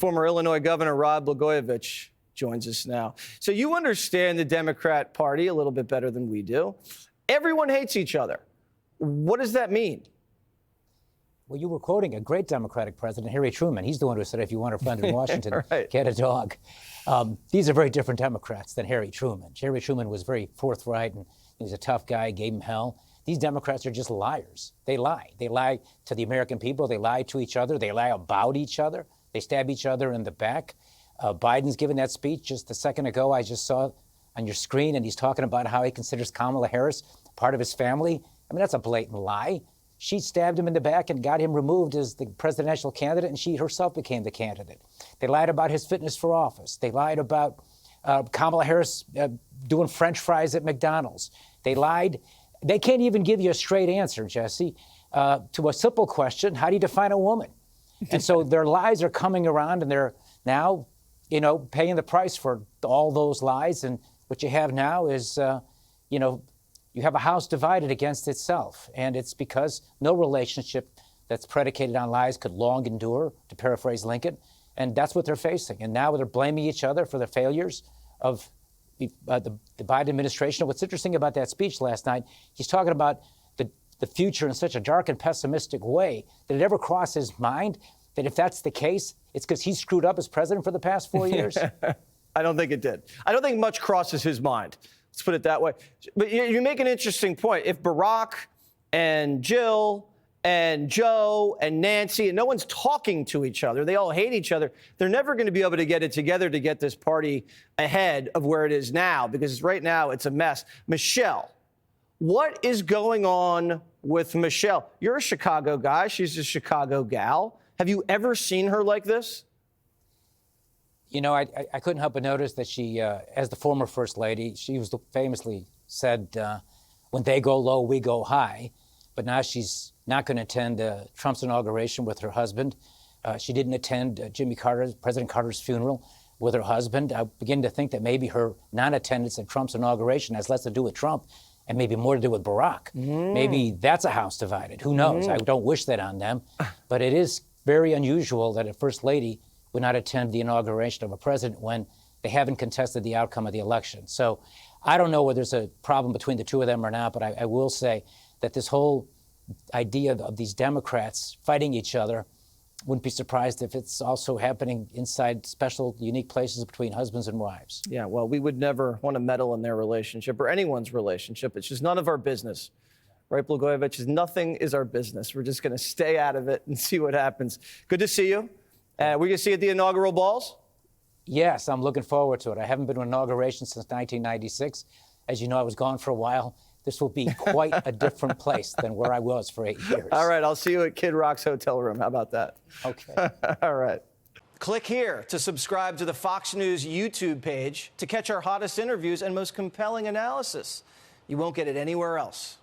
Former Illinois Governor Rod Blagojevich joins us now. So you understand the Democrat Party a little bit better than we do. Everyone hates each other. What does that mean? Well, you were quoting a great Democratic president, Harry Truman. He's the one who said, if you want a friend in Washington, right, get a dog. These are very different Democrats than Harry Truman. Harry Truman was very forthright, and he was a tough guy, gave him hell. These Democrats are just liars. They lie. They lie to the American people. They lie to each other. They lie about each other. They stab each other in the back. Biden's given that speech just a second ago. I just saw it on your screen, and he's talking about how he considers Kamala Harris part of his family. I mean, that's a blatant lie. She stabbed him in the back and got him removed as the presidential candidate, and she herself became the candidate. They lied about his fitness for office. They lied about Kamala Harris doing French fries at McDonald's. They lied. They can't even give you a straight answer, Jesse, to a simple question: how do you define a woman? And so their lies are coming around, and they're now, paying the price for all those lies. And what you have now is, you have a house divided against itself. And it's because no relationship that's predicated on lies could long endure, to paraphrase Lincoln. And that's what they're facing. And now they're blaming each other for the failures of the Biden administration. What's interesting about that speech last night, he's talking about the future in such a dark and pessimistic way that it ever crossed his mind that if that's the case, it's because he screwed up as president for the past 4 years? I don't think it did. I don't think much crosses his mind. Let's put it that way. But you make an interesting point. If Barack and Jill and Joe and Nancy, and no one's talking to each other, they all hate each other, they're never going to be able to get it together to get this party ahead of where it is now, because right now it's a mess. Michelle, what is going on with Michelle? You're a Chicago guy. She's a Chicago gal. Have you ever seen her like this? I couldn't help but notice that she, as the former First Lady, she was famously said, when they go low, we go high. But now she's not going to attend Trump's inauguration with her husband. She didn't attend President Carter's funeral with her husband. I begin to think that maybe her non-attendance at Trump's inauguration has less to do with Trump and maybe more to do with Barack. Maybe that's a house divided. Who knows? I don't wish that on them. But it is very unusual that a First Lady would not attend the inauguration of a president when they haven't contested the outcome of the election. So I don't know whether there's a problem between the two of them or not, but I will say that this whole idea of these Democrats fighting each other, wouldn't be surprised if it's also happening inside special, unique places between husbands and wives. Yeah, well, we would never want to meddle in their relationship or anyone's relationship. It's just none of our business. Right, Blagojevich? Nothing is our business. We're just going to stay out of it and see what happens. Good to see you. We're going to see you at the inaugural balls? Yes, I'm looking forward to it. I haven't been to an inauguration since 1996. As you know, I was gone for a while. This will be quite a different place than where I was for 8 years. All right, I'll see you at Kid Rock's hotel room. How about that? Okay. All right. Click here to subscribe to the Fox News YouTube page to catch our hottest interviews and most compelling analysis. You won't get it anywhere else.